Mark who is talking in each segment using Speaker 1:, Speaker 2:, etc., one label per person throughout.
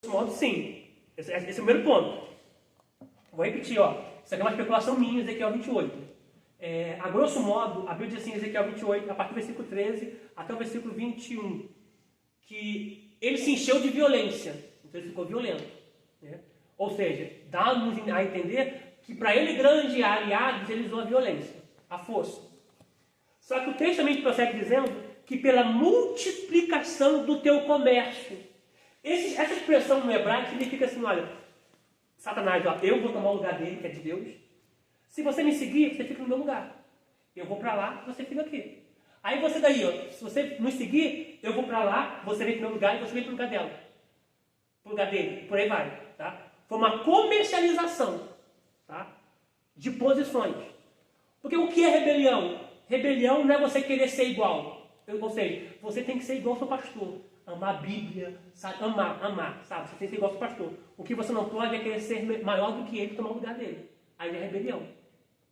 Speaker 1: modo, sim. Esse é o primeiro ponto. Vou repetir, ó. Isso aqui é uma especulação minha, Ezequiel 28. A grosso modo, a Bíblia diz assim, Ezequiel 28, a partir do versículo 13 até o versículo 21, que ele se encheu de violência, então ele ficou violento. Né? Ou seja, dá-nos a entender que para ele, grande aliados, ele usou a violência, a força. Só que o texto também prossegue dizendo que pela multiplicação do teu comércio. Essa expressão no hebraico significa assim, olha, Satanás, ó, eu vou tomar o lugar dele, que é de Deus. Se você me seguir, você fica no meu lugar. Eu vou para lá, você fica aqui. Aí você daí, ó, se você me seguir, eu vou para lá, você vem para o meu lugar e você vem para o lugar dela. Para o lugar dele, por aí vai. Tá? Foi uma comercialização, tá? De posições. Porque o que é rebelião? Rebelião não é você querer ser igual. Ou seja, você tem que ser igual ao seu pastor. Amar a Bíblia, sabe? Amar, sabe? Você tem que ser igual ao seu pastor. O que você não pode é querer ser maior do que ele e tomar o lugar dele. Aí é rebelião.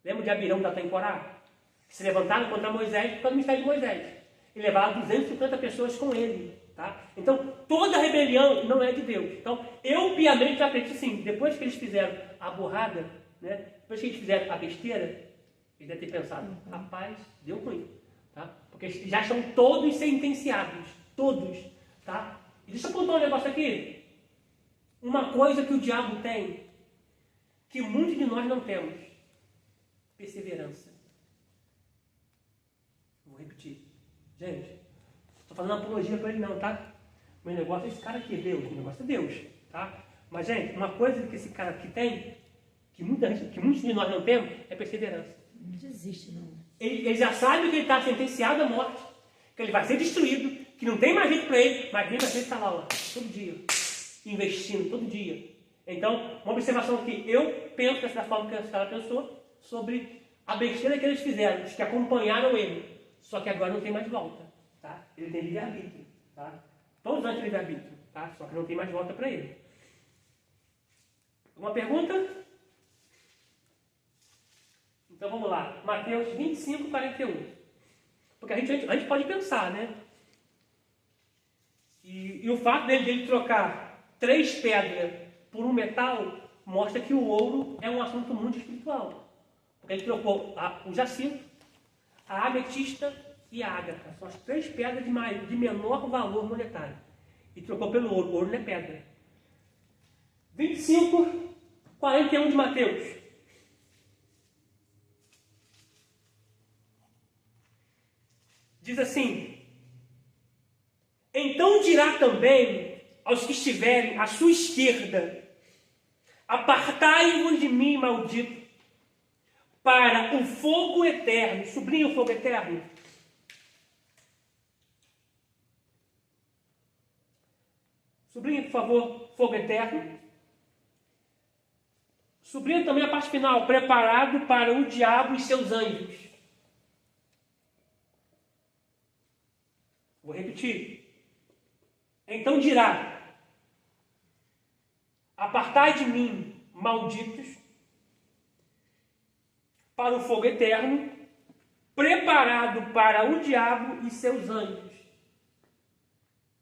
Speaker 1: Lembra de Abirão da Temporá? Que se levantaram contra Moisés por causa do ministério de Moisés. E levaram 250 pessoas com ele. Tá? Então, toda rebelião não é de Deus. Então, eu piamente acredito sim. Depois que eles fizeram a burrada, né? Depois que eles fizeram a besteira, eles devem ter pensado, rapaz, deu ruim. Tá? Porque já estão todos sentenciados. Todos. Tá? E deixa eu contar um negócio aqui. Uma coisa que o diabo tem, que muitos de nós não temos. Perseverança. Vou repetir. Gente, não estou fazendo apologia para ele não, tá? Meu negócio é esse cara aqui, Deus. Meu negócio é Deus, tá? Mas, gente, uma coisa que esse cara aqui tem, que muitos de nós não temos, é perseverança.
Speaker 2: Não desiste, não.
Speaker 1: Ele já sabe que ele está sentenciado à morte, que ele vai ser destruído, que não tem mais jeito para ele, mas mesmo assim ele está lá, todo dia, investindo, todo dia. Então, uma observação que eu penso dessa forma que esse cara pensou, sobre a besteira que eles fizeram, os que acompanharam ele. Só que agora não tem mais volta. Tá? Ele tem livre-arbítrio. Tá? Todos nós temos livre-arbítrio. Tá? Só que não tem mais volta para ele. Uma pergunta? Então vamos lá. Mateus 25, 41. Porque a gente pode pensar, né? E o fato dele trocar 3 pedras por um metal mostra que o ouro é um assunto muito espiritual. Porque ele trocou o jacinto, a ametista e a ágata. São as 3 pedras de menor valor monetário. E trocou pelo ouro. O ouro não é pedra. 25, 41 de Mateus. Diz assim: então dirá também aos que estiverem à sua esquerda: apartai-vos de mim, maldito, para o fogo eterno. Sublinha o fogo eterno. Sublinha, por favor, fogo eterno. Sublinha também a parte final: preparado para o diabo e seus anjos. Vou repetir. Então dirá: apartai de mim, malditos, para o fogo eterno, preparado para o diabo e seus anjos.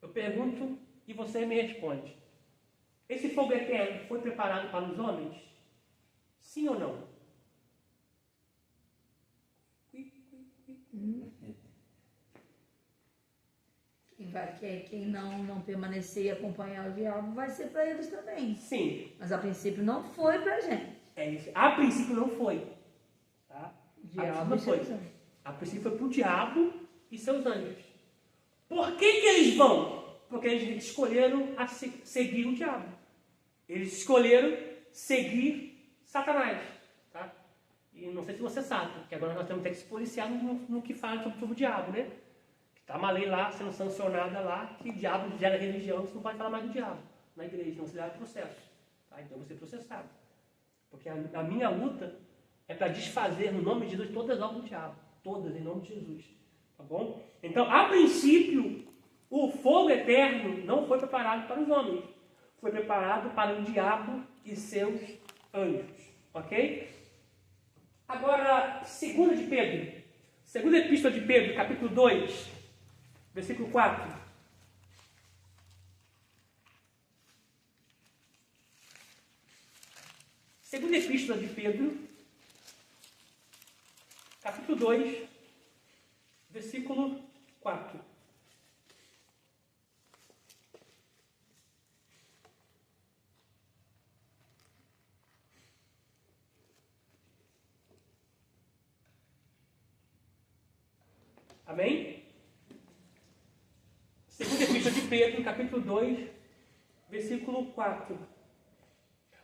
Speaker 1: Eu pergunto e você me responde: esse fogo eterno foi preparado para os homens? Sim ou não?
Speaker 2: Quem não permanecer e acompanhar o diabo vai ser para eles também.
Speaker 1: Sim.
Speaker 2: Mas a princípio não foi para a gente.
Speaker 1: É isso. A princípio não foi. Tá?
Speaker 2: Diabo e seus anjos.
Speaker 1: A princípio foi para o diabo e seus anjos. Por que eles vão? Porque eles escolheram seguir o diabo. Eles escolheram seguir Satanás. Tá? E não sei se você sabe, que agora nós temos que se policiar no que fala sobre o diabo, né? Está uma lei lá, sendo sancionada lá, que o diabo gera religião, você não pode falar mais do diabo na igreja, não se leva processo. Tá? Então você é processado. Porque a minha luta é para desfazer, no nome de Jesus, todas as obras do diabo. Todas, em nome de Jesus. Tá bom? Então, a princípio, o fogo eterno não foi preparado para os homens. Foi preparado para o diabo e seus anjos. Ok? Agora, 2 de Pedro. Segunda Epístola de Pedro, capítulo 2. Versículo 4. Segunda Epístola de Pedro, capítulo 2, versículo 4. Amém? Segunda Epístola de Pedro, capítulo 2, versículo 4.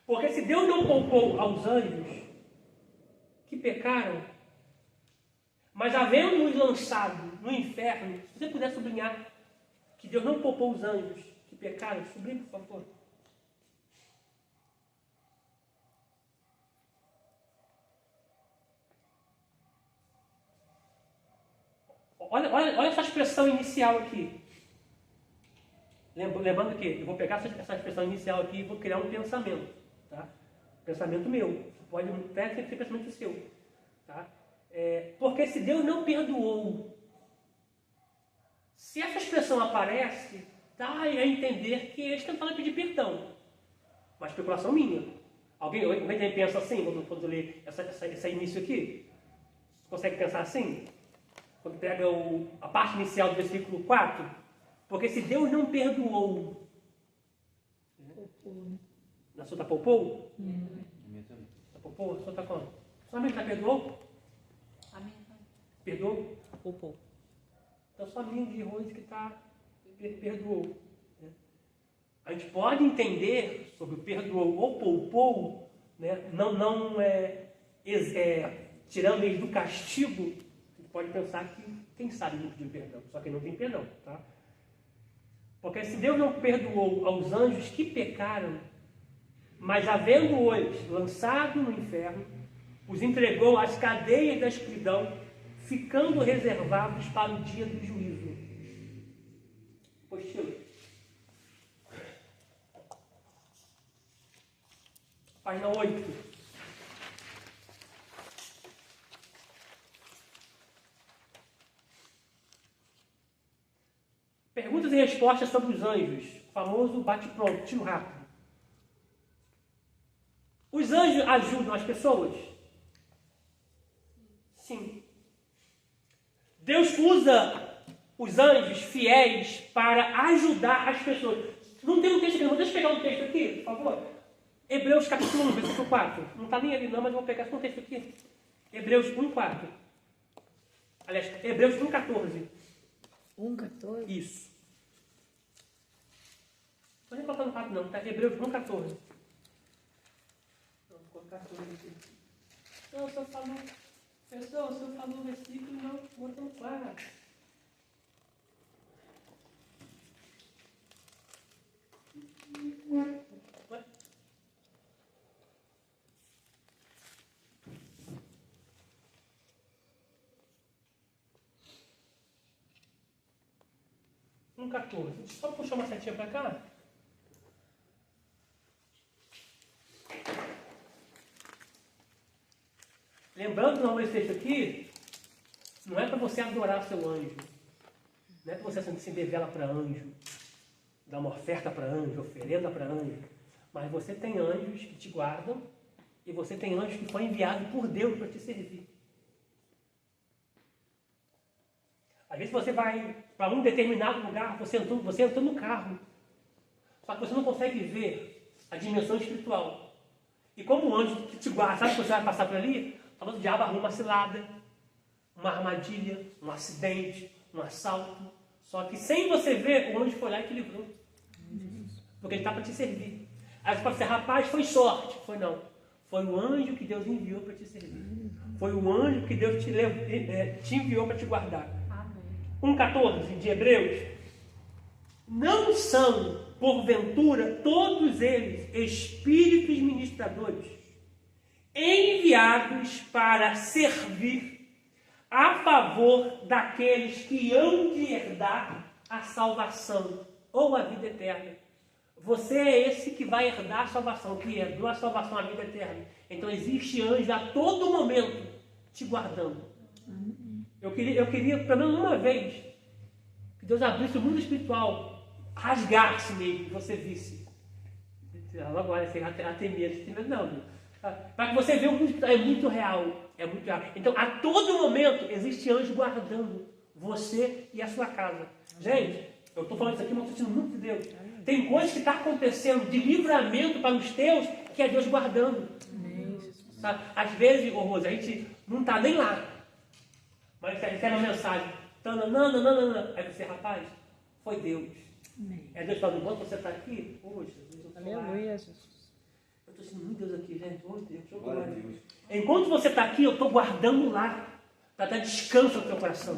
Speaker 1: Porque se Deus não poupou aos anjos que pecaram, mas havendo-os lançado no inferno, se você puder sublinhar que Deus não poupou os anjos que pecaram, sublinhe, por favor. Olha essa expressão inicial aqui. Lembrando que eu vou pegar essa expressão inicial aqui e vou criar um pensamento. Tá? Pensamento meu. Pode até ser pensamento seu. Tá? Porque se Deus não perdoou, se essa expressão aparece, dá a entender que eles tentaram pedir perdão. Uma especulação minha. Alguém pensa assim quando lê esse início aqui? Você consegue pensar assim? Quando pega a parte inicial do versículo 4, porque se Deus não perdoou, na sua tá poupou? Tá poupou? A sua tá como? Sua amiga já perdoou?
Speaker 3: Amém.
Speaker 1: Perdoou?
Speaker 3: Poupou.
Speaker 1: Então só a minha de Rose que perdoou. Né? A gente pode entender sobre o perdoou ou poupou, né? não tirando ele do castigo. Pode pensar que quem sabe não pediu perdão, só que não tem perdão, tá? Porque se Deus não perdoou aos anjos que pecaram, mas havendo-os lançado no inferno, os entregou às cadeias da escuridão, ficando reservados para o dia do juízo. Apostila. Página 8. Perguntas e respostas sobre os anjos. O famoso bate-pronto, tiro rápido. Os anjos ajudam as pessoas? Sim. Deus usa os anjos fiéis para ajudar as pessoas. Não tem um texto aqui, não. Deixa eu pegar um texto aqui, por favor. Hebreus capítulo 1, versículo 4. Não está nem ali não, mas eu vou pegar um texto aqui. Hebreus 1, 4. Aliás, Hebreus 1, 14.
Speaker 2: 1,14?
Speaker 1: Isso. Não vou nem colocar no 4 não, tá? Hebreus 1, 14. Não, vou colocar 14 aqui. Não, o senhor falou... Pessoal, o senhor falou o versículo, não, bota no 4. Ué? Um 14. Só puxar uma setinha para cá. Lembrando, não, esse texto aqui não é para você adorar seu anjo. Não é para você se devela para anjo, dar uma oferta para anjo, oferenda para anjo. Mas você tem anjos que te guardam e você tem anjos que foi enviado por Deus para te servir. Às vezes você vai para um determinado lugar, você entrou no carro, só que você não consegue ver a dimensão espiritual. E como o anjo que te guarda, sabe que você vai passar por ali? Falando o diabo arruma uma cilada, uma armadilha, um acidente, um assalto. Só que sem você ver, o anjo foi lá e te livrou. Porque ele está para te servir. Aí você pode dizer, rapaz, foi sorte. Foi não. Foi o anjo que Deus enviou para te servir. Foi o anjo que Deus te enviou para te guardar. 1,14 de Hebreus. Não são, porventura, todos eles espíritos ministradores, enviados para servir a favor daqueles que hão de herdar a salvação ou a vida eterna. Você é esse que vai herdar a salvação, que herdou a salvação, a vida eterna. Então existe anjo a todo momento te guardando. Eu queria, pelo menos uma vez, que Deus abrisse o mundo espiritual, rasgasse mesmo, que você visse. Agora, você até medo, não. Para que você veja o mundo é muito real. É muito real. Então, a todo momento, existe anjo guardando você e a sua casa. Gente, eu estou falando isso aqui, mas estou sentindo muito de Deus. Tem coisas que estão acontecendo de livramento para os teus, que é Deus guardando. Sabe? Às vezes, Rose, a gente não está nem lá. Mas recebe uma mensagem. Não. Aí você, rapaz, foi Deus. É Deus falando, enquanto você está aqui, poxa, Deus, eu estou lá.
Speaker 3: Aleluia, Jesus.
Speaker 1: Eu estou sentindo muito Deus aqui, gente. Oh, Deus, enquanto você está aqui, eu estou guardando lá. Para dar descanso ao teu coração.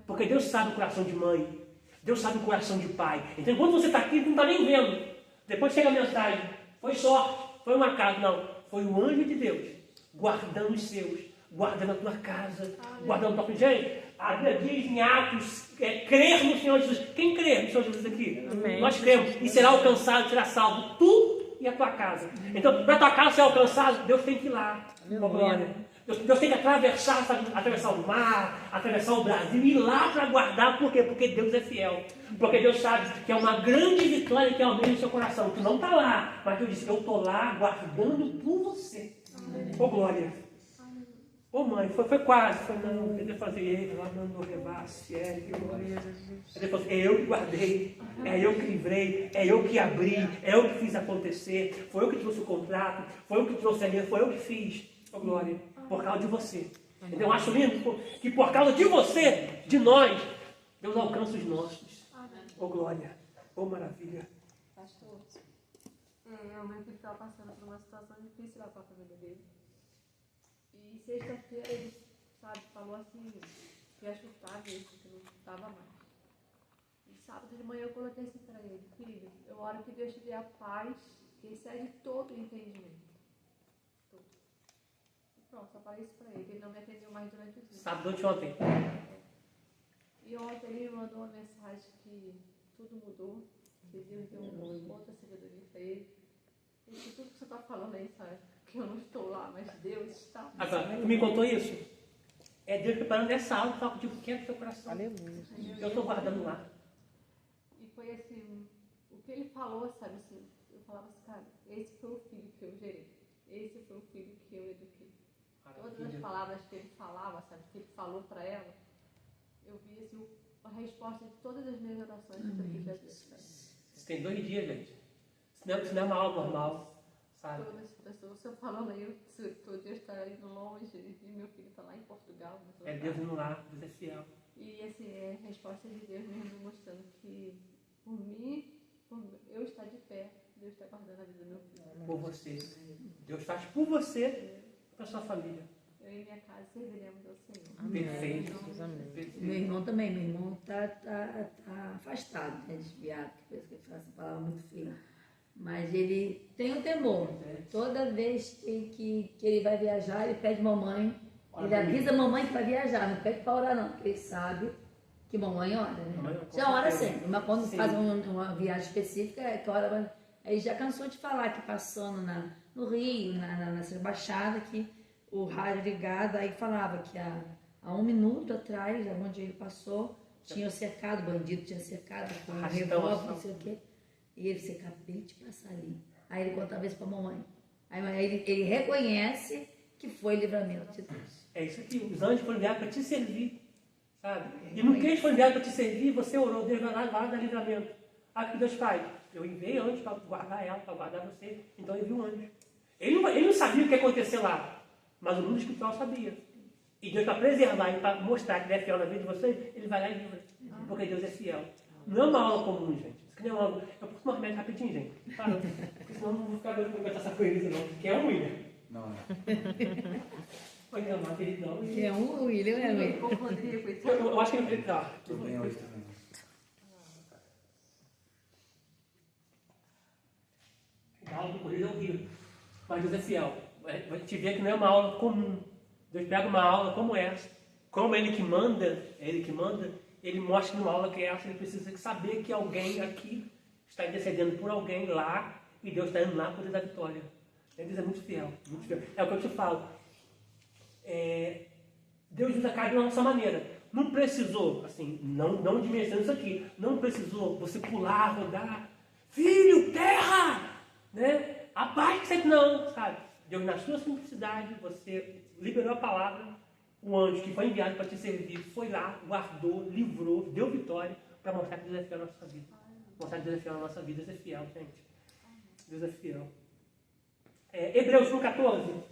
Speaker 1: Porque Deus sabe o coração de mãe. Deus sabe o coração de pai. Então, enquanto você está aqui, não está nem vendo. Depois chega a mensagem. Foi sorte, foi um acaso. Não, foi o anjo de Deus guardando os seus, guardando a tua casa, guardando a tua... Gente, a Bíblia diz em Atos, crer no Senhor Jesus. Quem crê no Senhor Jesus aqui?
Speaker 3: Amém.
Speaker 1: Nós cremos. E será alcançado, será salvo tu e a tua casa. Então, para a tua casa ser alcançado, Deus tem que ir lá.
Speaker 3: Aleluia.
Speaker 1: Deus tem que atravessar o mar, atravessar o Brasil e ir lá para guardar. Por quê? Porque Deus é fiel. Porque Deus sabe que é uma grande vitória que almeja no seu coração. Tu não está lá, mas Deus disse, eu estou lá guardando por você. Ô glória. Ô mãe, foi quase. Foi não, eu ia fazer ele lá mandou rebasse. Ele falou assim, é eu que guardei, é eu que livrei, é eu que abri, é eu que fiz acontecer, foi eu que trouxe o contrato, foi eu que trouxe a linha, foi eu que fiz. Ô glória. Por causa de você. Então eu acho lindo que por causa de você, de nós, Deus alcança os nossos. Ô glória, ô maravilha.
Speaker 4: Pastor, o meu filho estava passando por uma situação difícil lá com a família dele. E sexta-feira ele, falou assim, que ia chutar mesmo, que não estava mais. E sábado de manhã eu coloquei assim para ele, filho, eu oro que Deus te dê a paz que excede todo o entendimento. Pronto, só falei isso pra ele. Ele não me atendeu mais durante o dia.
Speaker 1: Sábado de ontem.
Speaker 4: E ontem ele me mandou uma mensagem que tudo mudou, que Deus deu outra sabedoria pra ele. E que tudo que você está falando aí, sabe? Que eu não estou lá, mas Deus está.
Speaker 1: Agora, tu me contou isso? É Deus preparando essa aula para o que é do teu coração.
Speaker 3: Aleluia.
Speaker 1: Eu estou guardando lá.
Speaker 4: E foi assim, o que ele falou, sabe? Assim, eu falava assim, cara, esse foi o filho que eu gerei. Esse foi o filho que eu eduquei. Todas as palavras que ele falava, sabe, que ele falou para ela, eu vi assim, a resposta de todas as minhas orações que eu fiz a Deus.
Speaker 1: Isso tem 2 dias, gente. Isso não é uma aula normal, sabe?
Speaker 4: Todas as pessoas, você falando aí, todo dia está indo longe, e meu filho está lá em Portugal.
Speaker 1: É Deus indo lá, Deus é fiel.
Speaker 4: E assim, é a resposta de Deus mesmo mostrando que, por mim, por eu estar de pé, Deus está guardando a vida do meu filho.
Speaker 1: Por você. Deus faz por você. Para sua família.
Speaker 4: Eu e minha casa serviremos ao Senhor.
Speaker 3: Amém.
Speaker 1: Perfeito.
Speaker 3: Jesus, amém.
Speaker 2: Meu irmão também, meu irmão tá afastado, né, desviado, que pensa que ele fala essa palavra muito feia. Mas ele tem um temor. Toda vez que ele vai viajar, ele pede mamãe, ele avisa a mamãe que vai viajar, não pede para orar não, porque ele sabe que mamãe ora, né? Já ora sempre, mas quando faz uma viagem específica, é que ora. Aí já cansou de falar que passando no Rio, nessa baixada, que o rádio ligado, aí falava que há 1 minuto atrás, onde ele passou, tinha cercado, o bandido tinha cercado com um revólver, não sei o quê. E ele disse, acabei de passar ali. Aí ele contava isso para a mamãe. Aí ele reconhece que foi livramento de Deus.
Speaker 1: É isso aqui, os anjos foram enviados para te servir, sabe? E no que eles foram enviados para te servir, você orou, Deus vai lá dar livramento. Aí o que Deus faz? Eu enviei anjos para guardar ela, para guardar você, então eu enviei um anjo. Ele não sabia o que ia acontecer lá, mas o mundo espiritual sabia. E Deus, para preservar e para mostrar que ele é fiel na vida de vocês, ele vai lá e livra. Porque Deus é fiel. Não é uma aula comum, gente. Isso aqui não é uma aula. Eu posso tomar remédio rapidinho, gente. Parou. Porque senão não vou ficar doido com essa coisa, não. Que é ruim, né?
Speaker 5: Não.
Speaker 1: Foi não, mas ele não.
Speaker 2: Que é um William, né, William?
Speaker 1: Eu acho que ele tá.
Speaker 5: Tudo bem hoje também.
Speaker 1: A aula do corrido é horrível. Mas Deus é fiel. A gente vê que não é uma aula comum. Deus pega uma aula como essa. Como ele que manda, ele mostra numa aula que essa, ele precisa saber que alguém aqui está intercedendo por alguém lá e Deus está indo lá para dar vitória. Deus é muito fiel, muito fiel. É o que eu te falo. Deus usa cada um da nossa maneira. Não precisou, assim, não dimensionando isso aqui, não precisou você pular, rodar, filho, terra, né? A paz que você não, sabe? Deus, na sua simplicidade, você liberou a palavra, o anjo que foi enviado para te servir foi lá, guardou, livrou, deu vitória para mostrar que Deus é fiel na nossa vida. Mostrar que Deus é fiel na nossa vida. Deus é fiel, gente. Deus é fiel. Hebreus 1,14.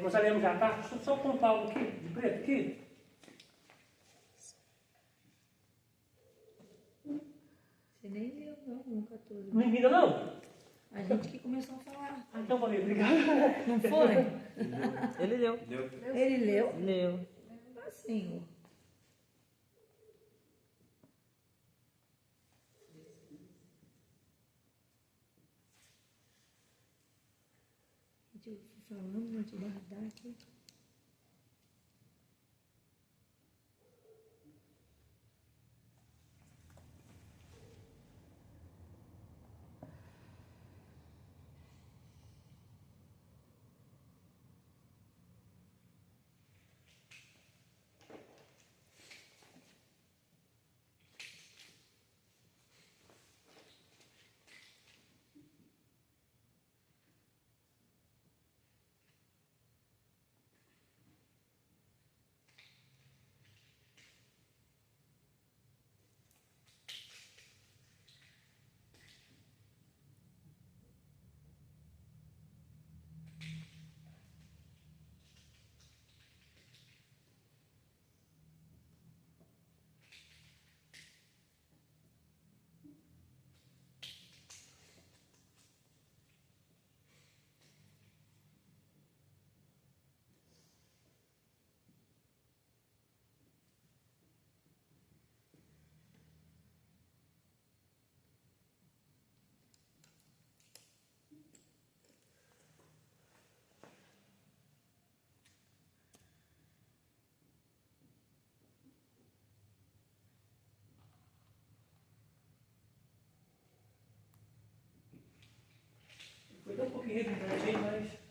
Speaker 1: Nós já lemos já, tá? Deixa eu só apontar algo aqui, de preto aqui.
Speaker 2: Você nem leu, não, 1,14.
Speaker 1: Não mira, não?
Speaker 2: A gente que começou a falar.
Speaker 1: Então, valeu, obrigado.
Speaker 2: Não foi?
Speaker 3: Ele leu.
Speaker 2: Ele leu?
Speaker 3: Leu.
Speaker 2: Assim, eu fui falando, vou te guardar aqui.
Speaker 1: Foi tão pouquinho redundante, mas...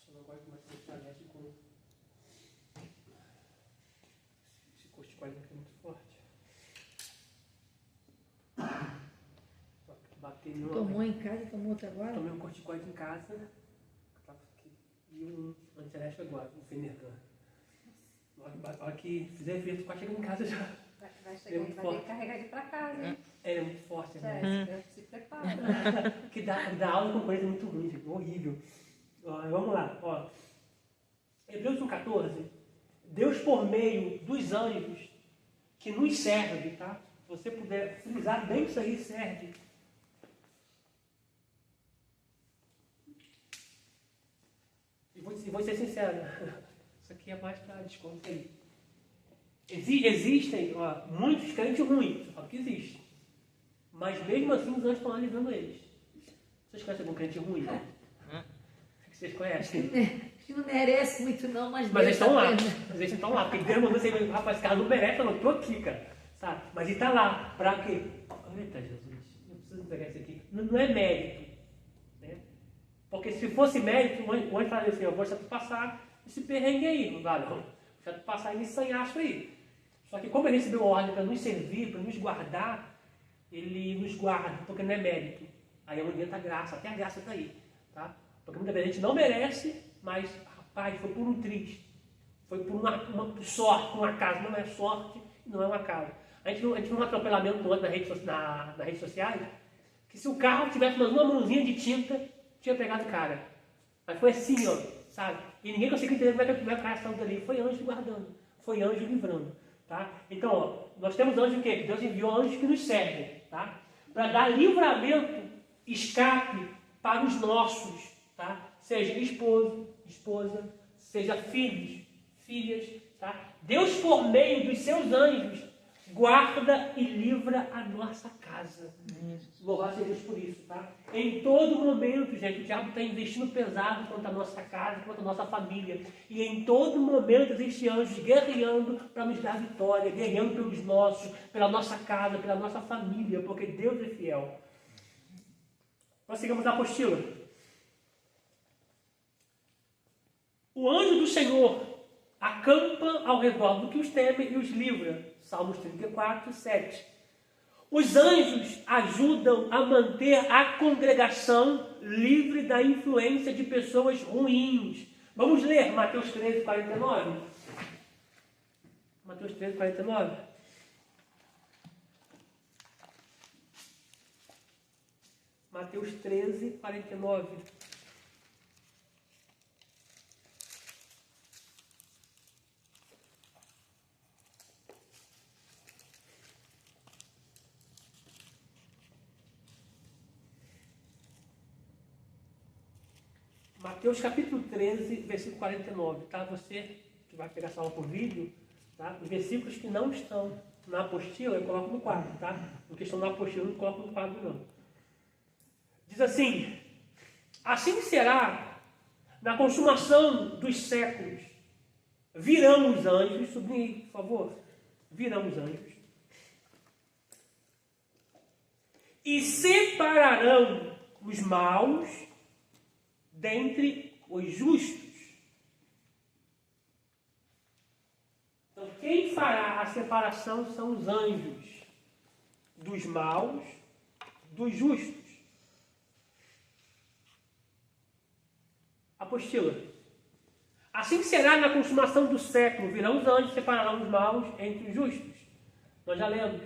Speaker 1: Só não gosto mais de internet com... Esse corticoide aqui é muito forte. Só que bater no...
Speaker 2: Tomou em casa e tomou outro agora?
Speaker 1: Tomei um corticoide em casa, e um antialérgico agora, um Fenergan. Na hora que fizer efeito, quase chegando em casa já.
Speaker 4: Vai chegar, vai ter que carregar ele pra casa, hein?
Speaker 1: É muito forte, né?
Speaker 4: Se prepara.
Speaker 1: Que dá aula com coisa muito ruim, gente, horrível. Ó, vamos lá, ó. Hebreus 1,14. Deus, por meio dos anjos que nos serve, tá? Se você puder frisar bem isso aí, serve. E vou ser sincero, isso aqui é mais para desconto aí. Existem muitos crentes ruins, só que existe. Mas mesmo assim os anjos estão analisando eles. Vocês conhecem algum crente ruim? Vocês conhecem?
Speaker 2: Que não merece muito não,
Speaker 1: Mas
Speaker 2: Deus
Speaker 1: eles estão lá.
Speaker 2: tá vendo.
Speaker 1: Mas eles estão lá. Porque Deus mandou você, rapaz, esse cara não merece, eu não tô aqui, cara. Sabe? Mas ele está lá. Para quê? Eita, Jesus. Eu preciso pegar isso aqui. Não é mérito. Né? Porque se fosse mérito, o anjo falaria assim, eu vou deixar tu passar esse perrengue aí. Não dá não. Vou deixar tu passar nesse sanhaço aí. Só que como ele recebeu a ordem para nos servir, para nos guardar, ele nos guarda, porque não é mérito. Aí é onde entra a graça. Até a graça está aí. Tá? Porque muitas vezes a gente não merece, mas, rapaz, foi por um triste. Foi por uma sorte, por um acaso. Não é sorte, não é um acaso. A gente viu um atropelamento ontem nas redes sociais, que se o carro tivesse uma mãozinha de tinta, tinha pegado o cara. Mas foi assim, ó, sabe? E ninguém conseguiu entender como é que o cara saiu dali. Foi anjo guardando, foi anjo livrando. Tá? Então, ó, nós temos anjos o quê? Deus enviou anjos que nos servem, tá? Para dar livramento, escape para os nossos, tá? Seja esposo, esposa, seja filhos, filhas, tá? Deus, por meio dos seus anjos, guarda e livra a nossa casa. Louvado seja Deus por isso, tá? Em todo momento, gente, o diabo está investindo pesado contra a nossa casa, contra a nossa família. E em todo momento existem anjos guerreando para nos dar vitória, guerreando pelos nossos, pela nossa casa, pela nossa família, porque Deus é fiel. Prossigamos a apostila. O anjo do Senhor acampa ao redor do que os teme e os livra. Salmos 34, 7. Os anjos ajudam a manter a congregação livre da influência de pessoas ruins. Vamos ler Mateus 13, 49? Mateus 13, 49. Mateus 13, 49. Mateus capítulo 13, versículo 49, tá? Você que vai pegar essa aula por vídeo, tá? Os versículos que não estão na apostila, eu coloco no quadro, tá? Porque estão na apostila, eu não coloco no quadro, não. Diz assim: assim será na consumação dos séculos. Virão os anjos, sublinhe, por favor. Virão os anjos. E separarão os maus dentre os justos. Então, quem fará a separação são os anjos dos maus, dos justos. Apostila. Assim será na consumação do século. Virão os anjos, separarão os maus entre os justos. Nós já lemos.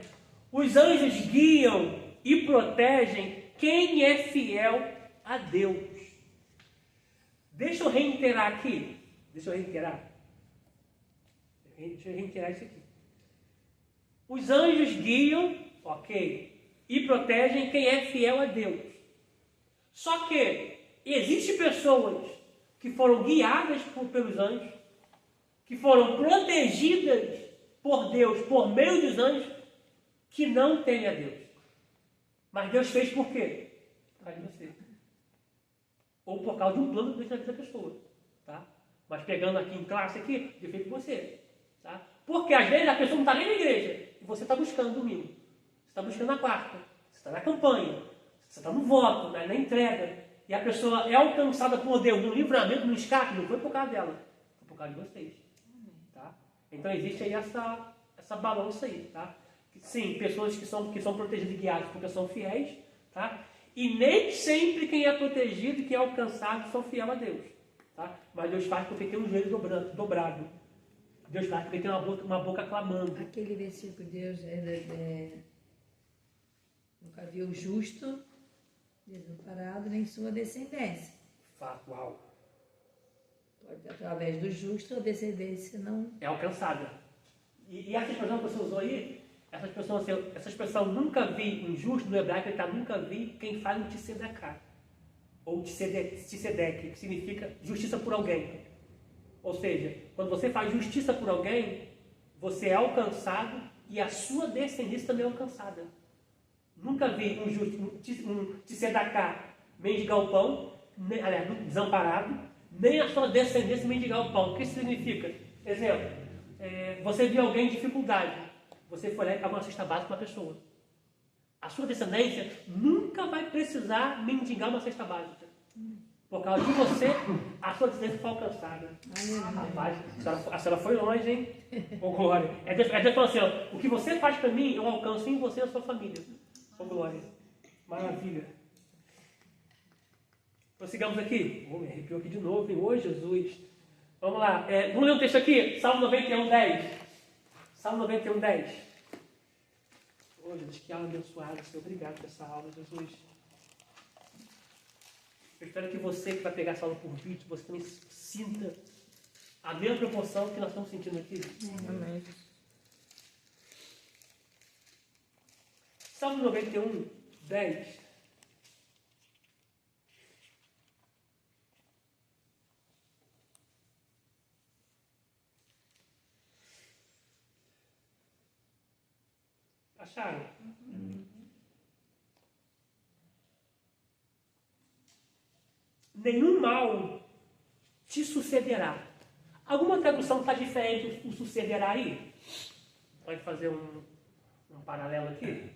Speaker 1: Os anjos guiam e protegem quem é fiel a Deus. Deixa eu reiterar aqui. Deixa eu reiterar isso aqui. Os anjos guiam, ok, e protegem quem é fiel a Deus. Só que existem pessoas que foram guiadas pelos anjos, que foram protegidas por Deus, por meio dos anjos, que não temem a Deus. Mas Deus fez por quê? Por causa de você. Ou por causa de um plano de Deus na vida da pessoa. Tá? Mas pegando aqui em classe, aqui, Deus fez por você. Tá? Porque às vezes a pessoa não está nem na igreja, e você está buscando domingo. Você está buscando na quarta, você está na campanha, você está no voto, na entrega. E a pessoa é alcançada por Deus no livramento, no escape, não foi por causa dela, foi por causa de vocês. Tá? Então existe aí essa balança aí. Tá? Sim, pessoas que são protegidas e guiadas porque são fiéis, tá? E nem sempre quem é protegido e quem é alcançado são fiel a Deus. Tá? Mas Deus faz porque tem um joelho dobrado. Deus faz porque tem uma boca clamando.
Speaker 2: Aquele versículo de Deus nunca viu o justo desamparado nem sua descendência.
Speaker 1: Fato, uau.
Speaker 2: Pode, através do justo, a descendência não
Speaker 1: é alcançada. E essa expressão que você usou aí, essa expressão nunca vi um justo, no hebraico ele está nunca vi quem faz um tzedeká, ou tzedek, que significa justiça por alguém. Ou seja, quando você faz justiça por alguém, você é alcançado e a sua descendência também é alcançada. Nunca vi um tzedakah mendigar o pão, desamparado, nem a sua descendência mendigar o pão. O que isso significa? Exemplo, você viu alguém em dificuldade, você foi lá e pagou uma cesta básica para uma pessoa. A sua descendência nunca vai precisar mendigar uma cesta básica. Por causa de você, a sua descendência foi alcançada. Rapaz, a senhora foi longe, hein? Ô, glória. Deus falando assim, ó, o que você faz para mim, eu alcanço em você e a sua família. Ô, glória. Maravilha. Prossigamos aqui. Me arrepiou aqui de novo, hein? Ô, Jesus. Vamos lá. Vamos ler um texto aqui? Salmo 91, 10. Salmo 91, 10. Ô, Jesus, que aula abençoada. Senhor, obrigado por essa aula, Jesus. Eu espero que você que vai pegar essa aula por vídeo, você também sinta a mesma proporção que nós estamos sentindo aqui.
Speaker 4: Amém.
Speaker 1: Salmo 91, 10. Acharam? Nenhum mal te sucederá. Alguma tradução está diferente o sucederá aí? Pode fazer um paralelo aqui?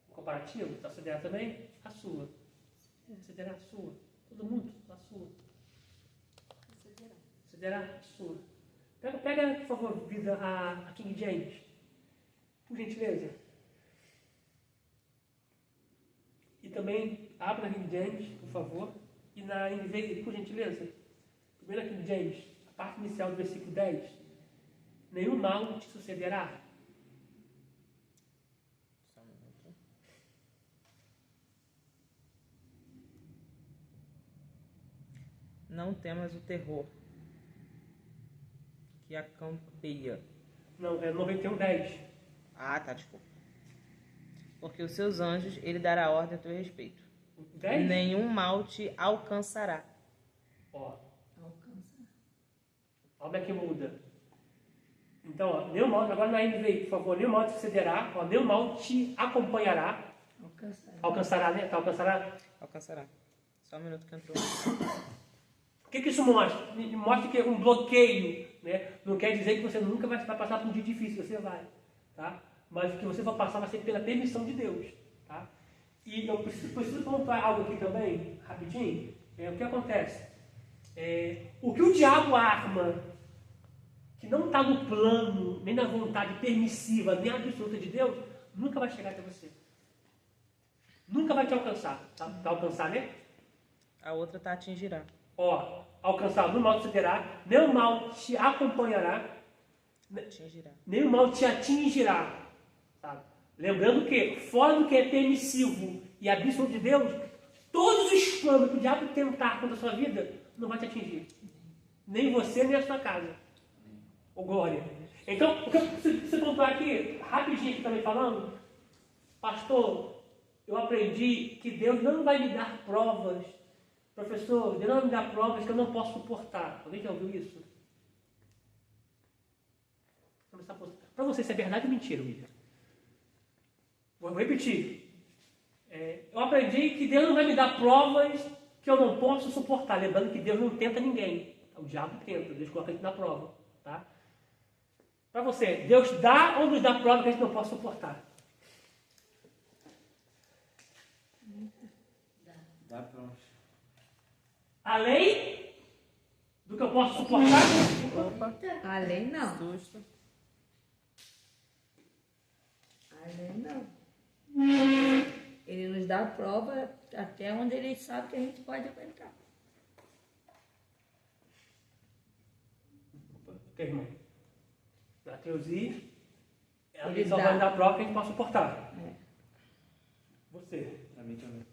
Speaker 1: Um comparativo? Está sucederá também? A sua. Sucederá a sua. Todo mundo? A sua. Sucederá a sua. Pega, por favor, vida a King James. Por gentileza. E também abra a King James, por favor. E na NVI, por gentileza. Primeira King James, a parte inicial do versículo 10. Nenhum mal te sucederá.
Speaker 3: Não temas o terror que acampeia.
Speaker 1: Não, é 91, 10.
Speaker 3: Ah, tá, desculpa. Porque os seus anjos, ele dará ordem a teu respeito.
Speaker 1: 10?
Speaker 3: Nenhum mal te alcançará.
Speaker 1: Ó,
Speaker 2: Alcança.
Speaker 1: olha como é que muda. Então, ó, nenhum mal, agora na NVI, por favor, nenhum mal te sucederá, ó, nenhum mal te acompanhará. Alcançará, né? Tá, alcançará.
Speaker 3: Alcançará. Só um minuto que entrou.
Speaker 1: O que isso mostra? Mostra que é um bloqueio, né? Não quer dizer que você nunca vai passar por um dia difícil, você vai, tá? Mas o que você vai passar vai ser pela permissão de Deus, tá? E eu preciso pontuar algo aqui também, rapidinho. O que acontece? O que o diabo arma, que não está no plano, nem na vontade permissiva, nem absoluta de Deus, nunca vai chegar até você. Nunca vai te alcançar. Tá alcançar, né?
Speaker 3: A outra tá atingirá.
Speaker 1: Ó, alcançar, no mal te sucederá, nem o mal te acompanhará,
Speaker 3: Atingirá.
Speaker 1: nem o mal te atingirá. Sabe? Lembrando que, fora do que é permissivo e absoluto de Deus, todos os planos que o diabo tentar contra a sua vida não vai te atingir. Nem você, nem a sua casa. Ô glória. Então, o que eu preciso pontuar aqui, rapidinho aqui também falando, pastor, eu aprendi que Deus não vai me dar provas. Professor, Deus não vai me dar provas que eu não posso suportar. Alguém já ouviu isso? Para você, se é verdade ou mentira, William? Vou repetir. Eu aprendi que Deus não vai me dar provas que eu não posso suportar. Lembrando que Deus não tenta ninguém. O diabo tenta, Deus coloca a gente na prova. Tá? Para você, Deus dá ou nos dá prova que a gente não pode suportar?
Speaker 5: Dá prova.
Speaker 1: Além do que eu posso suportar?
Speaker 3: Opa,
Speaker 2: Além não.
Speaker 3: susto.
Speaker 2: Além não. Ele nos dá a prova até onde ele sabe que a gente pode aguentar.
Speaker 1: Ok, irmão. Na teosia,
Speaker 2: Ele
Speaker 1: ele só
Speaker 2: dá.
Speaker 1: vai dar prova que a gente pode suportar.
Speaker 2: É.
Speaker 1: Você.
Speaker 5: Pra mim também.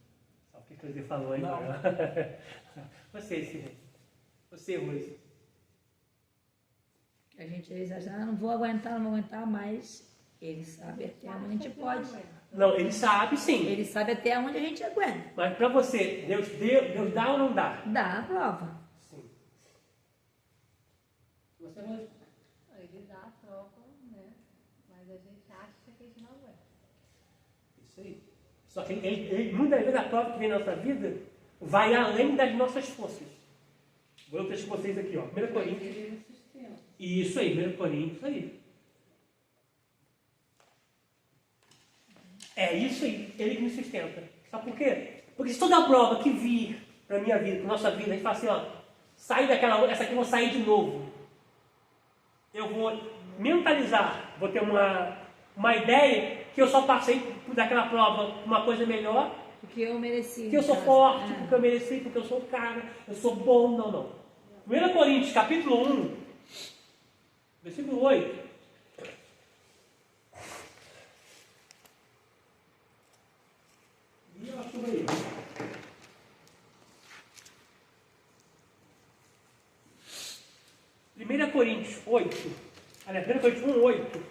Speaker 1: Sabe o que Cleide falou aí?
Speaker 5: Não.
Speaker 1: Você, Cid. Você, Rose.
Speaker 2: A gente às vezes acha, não vou aguentar, mas ele sabe até onde a gente pode.
Speaker 1: Não, ele sabe sim.
Speaker 2: Ele sabe até onde a gente aguenta.
Speaker 1: Mas para você, Deus dá ou não dá?
Speaker 2: Dá a prova.
Speaker 1: Sim. Você, Rose?
Speaker 4: Ele dá a prova, né? Mas a gente acha que a gente não aguenta.
Speaker 1: Isso aí. Só que muitas vezes a prova que vem na nossa vida vai além das nossas forças. Vou ler o texto com vocês aqui, ó. 1 Coríntios.
Speaker 4: Ele nos sustenta.
Speaker 1: Isso aí, 1 Coríntios, isso aí. É isso aí, ele que me sustenta. Sabe por quê? Porque se toda prova que vir para minha vida, para nossa vida, a gente fala assim, ó, sai daquela, essa aqui eu vou sair de novo. Eu vou mentalizar, vou ter uma ideia que eu só passei por daquela prova uma coisa melhor,
Speaker 2: Porque eu mereci.
Speaker 1: porque eu sou forte, porque eu mereci, porque eu sou o cara, eu sou bom, não. 1 Coríntios, capítulo 1, versículo 8. E eu acho aí. Primeira Coríntios 8. Aliás, 1 Coríntios 1, 8.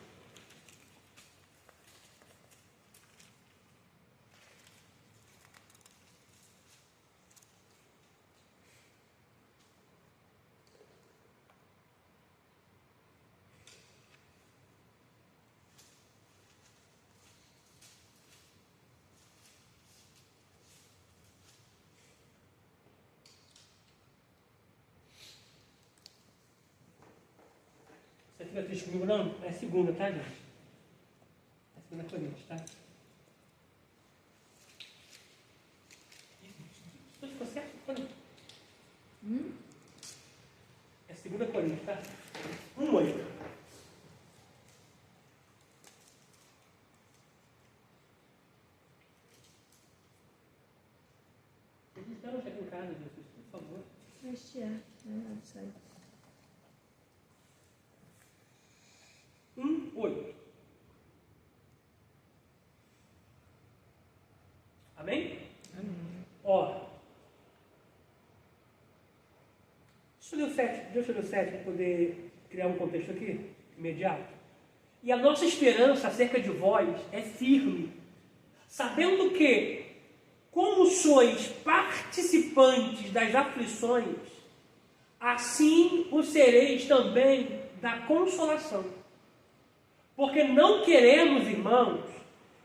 Speaker 1: Você fica triste comigo, não? É segunda, tá, gente? É segunda Coríntios, tá? Isso ficou certo? É segunda Coríntios, tá? 1:8. Então, chega em casa, Jesus, por favor.
Speaker 2: Hastear, né? Sai.
Speaker 1: 1:8. Amém? Ó. Deixa eu ler o 7 para poder criar um contexto aqui, imediato. E a nossa esperança acerca de vós é firme, sabendo que, como sois participantes das aflições, assim o sereis também da consolação. Porque não queremos, irmãos,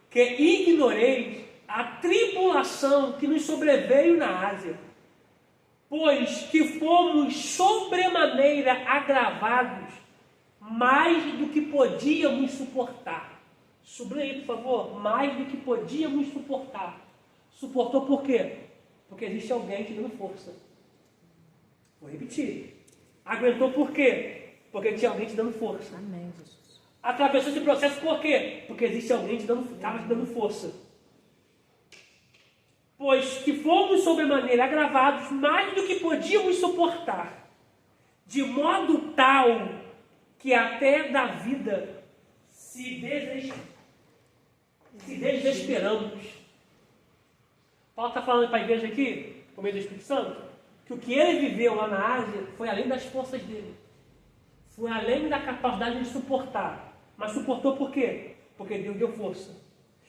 Speaker 1: que ignoreis a tribulação que nos sobreveio na Ásia, pois que fomos sobremaneira agravados, mais do que podíamos suportar. Sublinhe aí, por favor, mais do que podíamos suportar. Suportou por quê? Porque existe alguém te dando força. Vou repetir. Aguentou por quê? Porque tinha alguém te dando força.
Speaker 2: Amém, Jesus.
Speaker 1: Atravessou esse processo por quê? Porque existe alguém que estava te dando força. Pois que fomos sobremaneira agravados mais do que podíamos suportar, de modo tal que até da vida se desesperamos. Paulo está falando para a igreja aqui, por meio do Espírito Santo, que o que ele viveu lá na Ásia foi além das forças dele. Foi além da capacidade de suportar. Mas suportou por quê? Porque Deus deu força.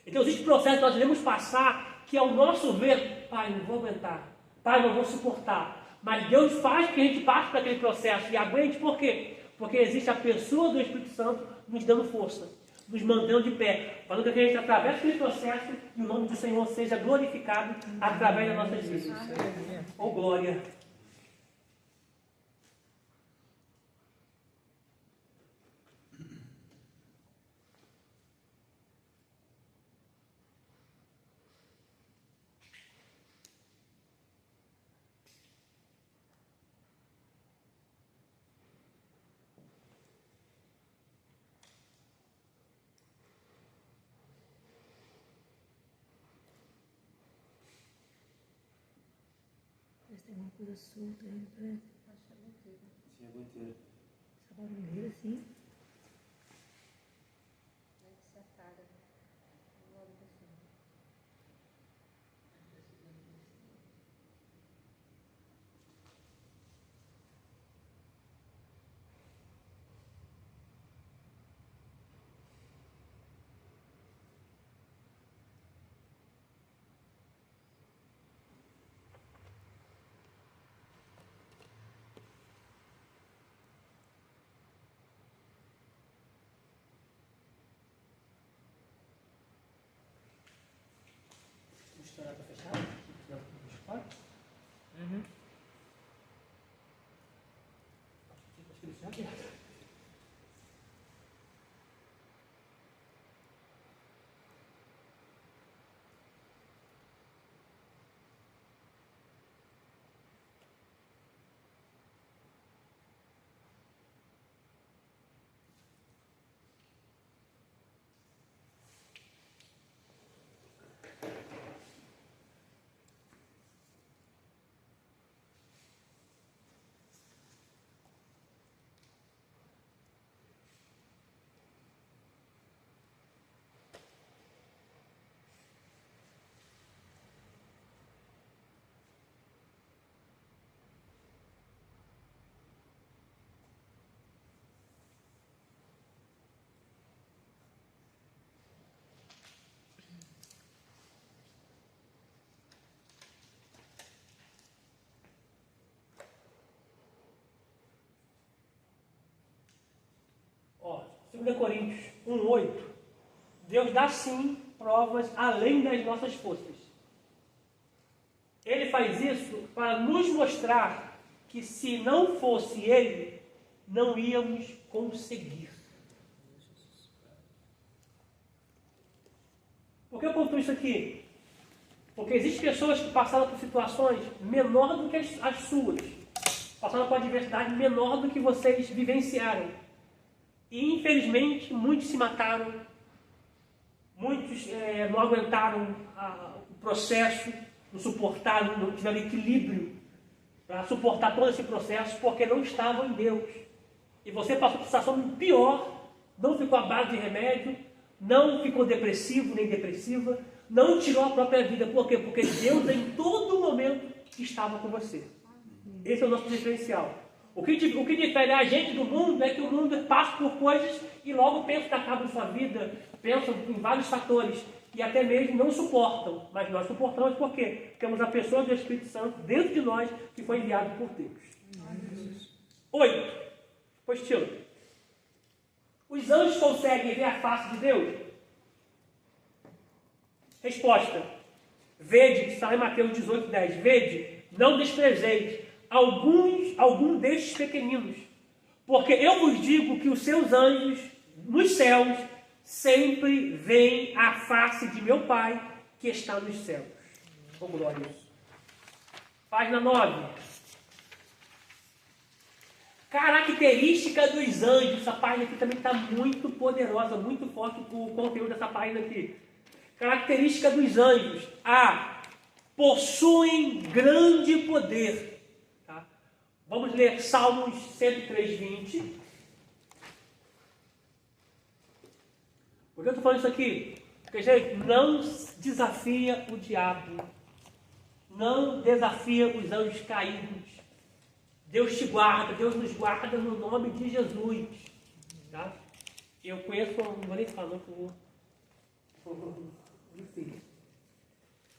Speaker 1: Então existe processo que nós devemos passar que ao nosso ver, pai, não vou aguentar, pai, não vou suportar. Mas Deus faz que a gente passe por aquele processo e aguente, por quê? Porque existe a pessoa do Espírito Santo nos dando força, nos mantendo de pé, falando que a gente atravessa aquele processo e o nome do Senhor seja glorificado através das nossas vidas. Oh, glória!
Speaker 2: Parece que tem alguma coisa solta aí, parece.
Speaker 5: Sim, é inteiro.
Speaker 2: Essa barulheira assim.
Speaker 1: O estourar está fechado? Pode? Acho que ele está aberto. Ó, 2 Coríntios 1:8. Deus dá sim provas além das nossas forças. Ele faz isso para nos mostrar que se não fosse Ele, não íamos conseguir. Por que eu conto isso aqui? Porque existem pessoas que passaram por situações menor do que as suas. Passaram por adversidade menor do que vocês vivenciaram. E, infelizmente, muitos se mataram. Muitos não aguentaram o processo, não suportaram, não tiveram equilíbrio para suportar todo esse processo, porque não estavam em Deus. E você passou por situação pior, não ficou à base de remédio, não ficou depressivo nem depressiva, não tirou a própria vida. Por quê? Porque Deus em todo momento estava com você. Esse é o nosso diferencial. O que difere a gente do mundo é que o mundo passa por coisas e logo pensa que acaba sua vida, pensa em vários fatores e até mesmo não suportam. Mas nós suportamos por quê? Porque temos a pessoa do Espírito Santo dentro de nós que foi enviado por Deus. 8. Apostila. Os anjos conseguem ver a face de Deus? Resposta. Vede, está em Mateus 18:10. Vede, não desprezeis algum destes pequeninos, porque eu vos digo que os seus anjos nos céus sempre veem a face de meu Pai que está nos céus. Oh, glória. Página 9. Característica dos anjos. Essa página aqui também está muito poderosa, muito forte o conteúdo dessa página aqui. Característica dos anjos. A. Possuem grande poder. Tá? Vamos ler Salmos 103:20. Por que eu estou falando isso aqui? Porque, gente, não desafia o diabo. Não desafia os anjos caídos. Deus te guarda, Deus nos guarda no nome de Jesus. Tá? Eu conheço, não vou nem falar, não, enfim.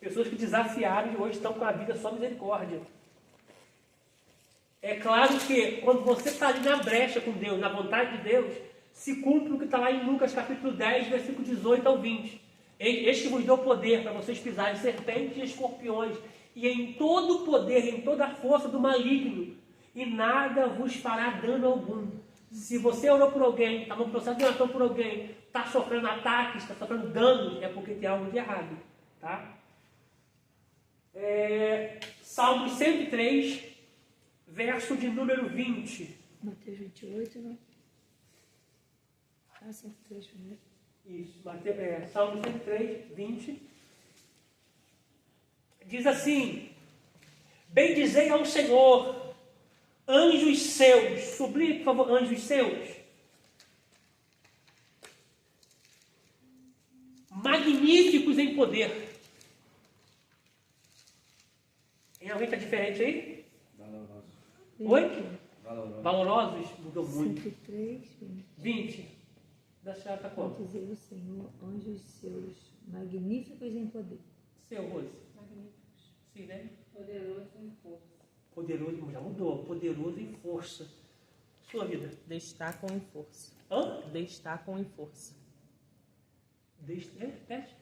Speaker 1: Pessoas que desafiaram e hoje estão com a vida só misericórdia. É claro que quando você está ali na brecha com Deus, na vontade de Deus, se cumpre o que está lá em Lucas capítulo 10, versículo 18 ao 20. Este vos deu poder para vocês pisarem serpentes e escorpiões, e em todo o poder, em toda a força do maligno, e nada vos fará dano algum. Se você orou por alguém, está no processo de oração por alguém, está sofrendo ataques, está sofrendo danos, é porque tem algo de errado. Tá? Salmo 103, verso de número 20.
Speaker 2: Mateus 28, não? 103 primeiro.
Speaker 1: Isso, Salmo 103, 20. Diz assim: bendizei ao Senhor, anjos seus. Sublinhe, por favor, anjos seus. Magníficos em poder. Tem alguém que está diferente aí?
Speaker 5: Valoroso.
Speaker 1: Oi?
Speaker 5: Valoroso.
Speaker 1: Valorosos? Mudou muito.
Speaker 2: 103,
Speaker 1: 20. Da senhora está como?
Speaker 2: dizer o Senhor, anjos seus, magníficos em poder.
Speaker 1: Seu, Rose.
Speaker 4: Magníficos.
Speaker 1: Sim, né?
Speaker 4: Poderoso em força.
Speaker 1: Poderoso, já mudou. Poderoso em força. Sua vida.
Speaker 3: Destacam em força.
Speaker 1: Hã?
Speaker 3: Destacam em força.
Speaker 1: Teste.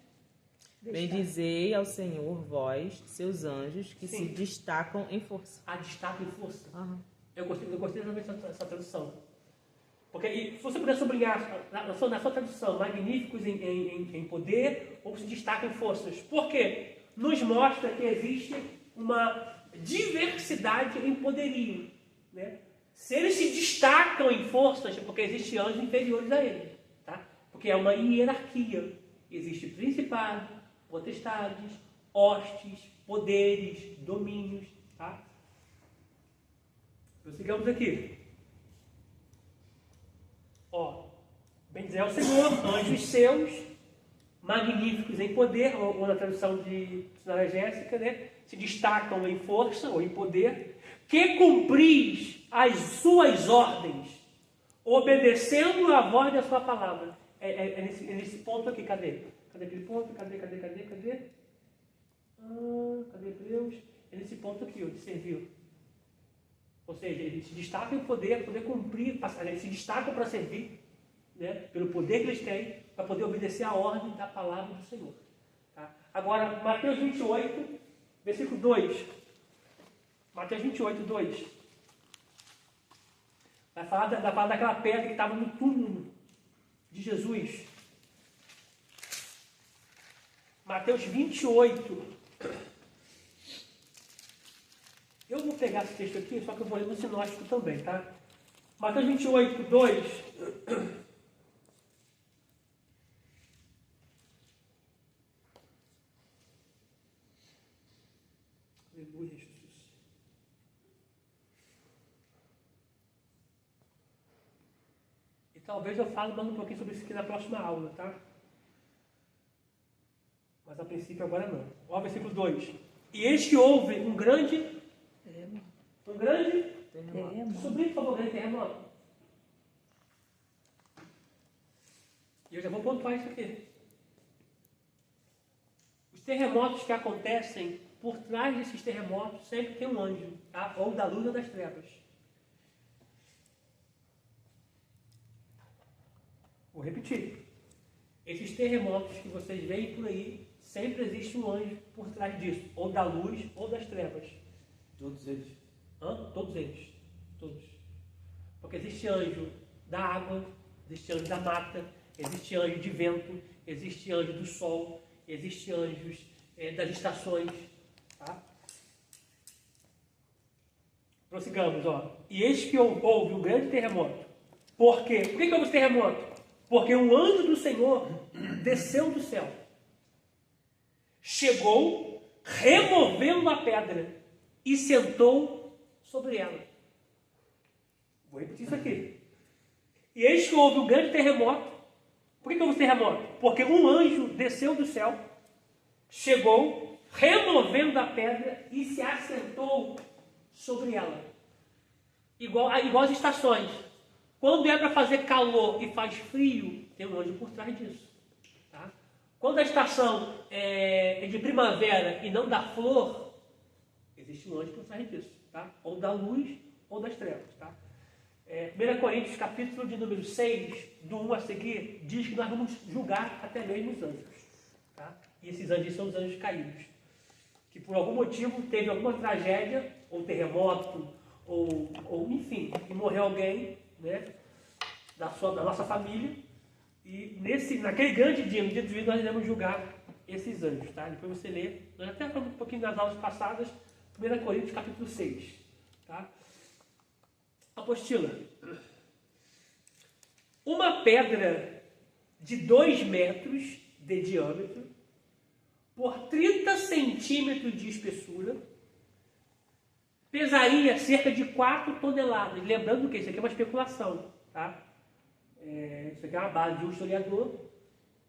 Speaker 3: Bendizei ao Senhor, vós, seus anjos, que
Speaker 1: Sim.
Speaker 3: se destacam em força.
Speaker 1: A destaque em força.
Speaker 3: Aham.
Speaker 1: Eu gostei dessa tradução. Porque se você puder sublinhar na sua tradução, magníficos em poder, ou se destacam em forças. Por quê? Nos mostra que existe uma diversidade em poderio. Né? Se eles se destacam em forças, é porque existem anjos inferiores a eles. Tá? Porque é uma hierarquia. Existe principado, potestades, hostes, poderes, domínios. Tá? Prossigamos aqui. Bendizer ao Senhor, anjos seus, magníficos em poder, ou na tradução de Senhora Jéssica, né? Se destacam em força ou em poder, que cumpris as suas ordens, obedecendo a voz da sua palavra. É nesse ponto aqui, cadê? Cadê aquele ponto? Cadê? Cadê Hebreus? É nesse ponto aqui, de servir. Ou seja, eles se destacam em poder cumprir, eles se destacam para servir, né, pelo poder que eles têm, para poder obedecer a ordem da palavra do Senhor. Tá? Agora, Mateus 28, versículo 2. Mateus 28, 2. Vai falar daquela pedra que estava no túmulo de Jesus. Mateus 28. Eu vou pegar esse texto aqui, só que eu vou ler no sinótico também, tá? Mateus 28, 2. Aleluia, Jesus. E talvez eu fale mais um pouquinho sobre isso aqui na próxima aula, tá? Mas a princípio agora não. Olha o versículo 2. E eis que houve um grande...
Speaker 2: Terremoto.
Speaker 1: Sobrinho, por favor, grande terremoto. E eu já vou pontuar isso aqui. Os terremotos que acontecem, por trás desses terremotos, sempre tem um anjo, tá? Ou da luz ou das trevas. Vou repetir. Esses terremotos que vocês veem por aí, sempre existe um anjo por trás disso, ou da luz ou das trevas.
Speaker 5: Todos eles.
Speaker 1: Todos eles. Todos. Porque existe anjo da água, existe anjo da mata, existe anjo de vento, existe anjo do sol, existe anjos das estações. Tá? Prossigamos, ó. E eis que houve um grande terremoto. Por quê? Por que houve esse terremoto? Porque um anjo do Senhor desceu do céu. Chegou, removendo a pedra e sentou sobre ela. Vou repetir isso aqui. E eis que houve um grande terremoto. Por que houve esse terremoto? Porque um anjo desceu do céu, chegou, removendo a pedra e se assentou sobre ela. Igual às estações. Quando é para fazer calor e faz frio, tem um anjo por trás disso. Tá? Quando a estação é de primavera e não da flor, existe um anjo por trás disso. Tá? Ou da luz ou das trevas. Tá? 1 Coríntios, capítulo de número 6, do 1 a seguir, diz que nós vamos julgar até mesmo os anjos. Tá? E esses anjos são os anjos caídos. Que por algum motivo teve alguma tragédia, ou terremoto, ou enfim, que morreu alguém, né, da nossa família. E naquele grande dia, no dia do juízo, nós iremos julgar esses anjos. Tá? Depois você lê. Nós até falamos um pouquinho nas aulas passadas. 1 Coríntios, capítulo 6. Tá? Apostila. Uma pedra de 2 metros de diâmetro por 30 centímetros de espessura pesaria cerca de 4 toneladas. Lembrando que isso aqui é uma especulação. Tá? Isso aqui é uma base de um historiador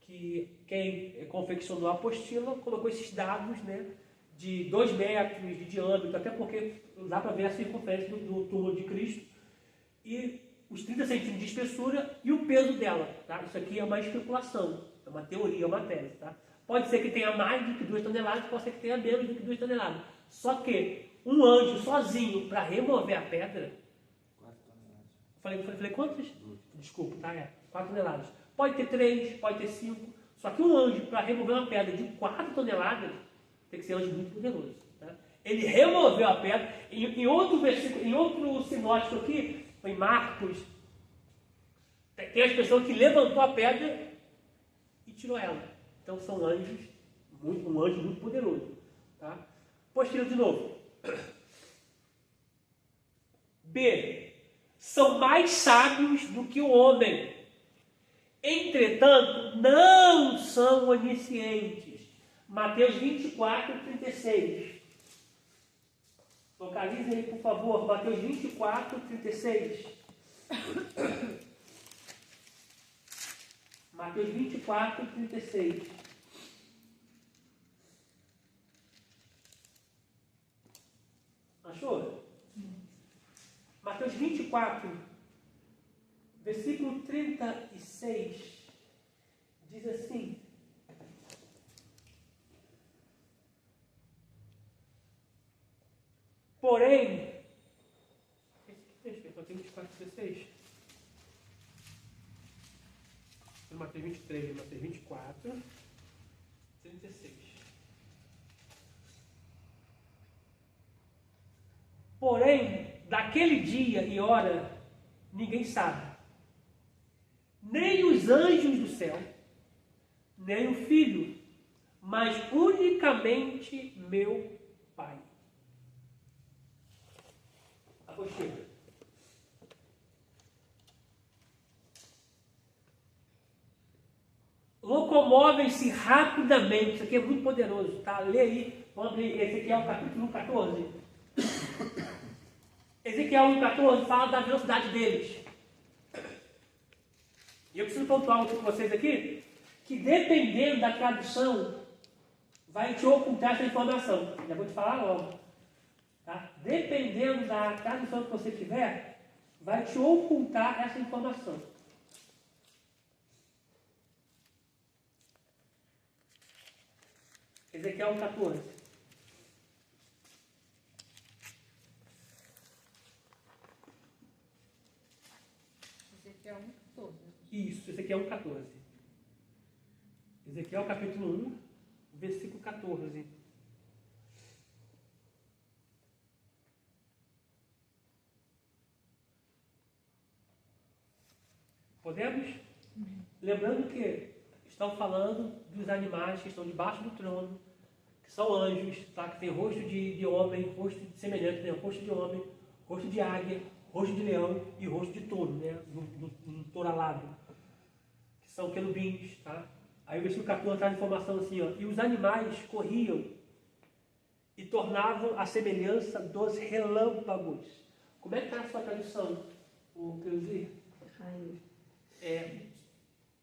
Speaker 1: que quem confeccionou a apostila colocou esses dados, né, de 2 metros de diâmetro, até porque dá para ver a circunferência do túmulo de Cristo, e os 30 centímetros de espessura e o peso dela. Tá? Isso aqui é uma especulação, é uma teoria, é uma tese. Tá? Pode ser que tenha mais do que 2 toneladas, pode ser que tenha menos do que 2 toneladas. Só que um anjo sozinho para remover a pedra...
Speaker 5: 4 toneladas.
Speaker 1: Falei quantas? Desculpa, tá? 4 toneladas. Pode ter 3, pode ter 5. Só que um anjo para remover uma pedra de 4 toneladas tem que ser um anjo muito poderoso. Tá? Ele removeu a pedra. Em outro versículo, em outro sinótico aqui, em Marcos, tem a expressão que levantou a pedra e tirou ela. Então são anjos, um anjo muito poderoso. Tá? Postilha de novo. B. São mais sábios do que o homem. Entretanto, não são oniscientes. Mateus 24, 36. Localizem aí, por favor, Mateus 24, 36. Mateus 24, 36. Achou? Mateus 24, versículo 36, diz assim: porém, Mateus 24, 16, Mateus 23, Mateus 24, 36. Porém, daquele dia e hora ninguém sabe, nem os anjos do céu, nem o Filho, mas unicamente meu Pai. Apostila. Locomovem-se rapidamente. Isso aqui é muito poderoso, tá? Lê aí. Vamos abrir Ezequiel capítulo 14. Ezequiel 1,14 fala da velocidade deles. E eu preciso pontuar com vocês aqui que dependendo da tradução vai te ocultar essa informação. Já vou te falar logo. Tá? Dependendo da tradução que você tiver, vai te ocultar essa informação. Ezequiel 14.
Speaker 4: Ezequiel 1,14.
Speaker 1: Isso, Ezequiel 14. Ezequiel capítulo 1, versículo 14. Podemos? Lembrando que estão falando dos animais que estão debaixo do trono, que são anjos, tá? Que tem rosto de homem, rosto de semelhante, né? Rosto de homem, rosto de águia, rosto de leão e rosto de touro, né? No touro alado, que são querubins, tá? Aí o versículo 14 traz informação assim, ó, e os animais corriam e tornavam a semelhança dos relâmpagos. Como é que está a sua tradução, o Cleusi?
Speaker 2: Raio.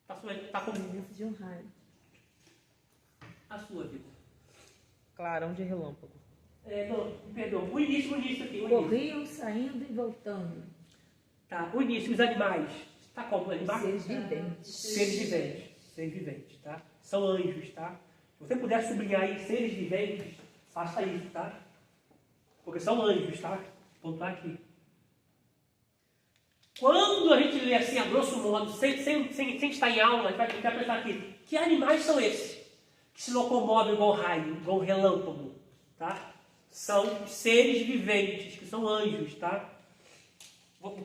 Speaker 1: Tá com
Speaker 2: De um raio.
Speaker 1: a sua vida.
Speaker 3: Clarão de relâmpago.
Speaker 1: Não, perdão, o início aqui. O início.
Speaker 2: Corriam, saindo e voltando.
Speaker 1: Tá, o início, os animais. Tá como? Animais?
Speaker 2: Seres viventes.
Speaker 1: Seres viventes. Seres viventes, tá? São anjos, tá? Se você puder sublinhar aí seres viventes, faça isso, tá? Porque são anjos, tá? Vou pontuar aqui. Quando a gente lê assim, a grosso modo, sem estar em aula, a gente vai pensar aqui, que animais são esses? Que se locomovem igual raio, igual relâmpago, tá? São seres viventes, que são anjos, tá? Vou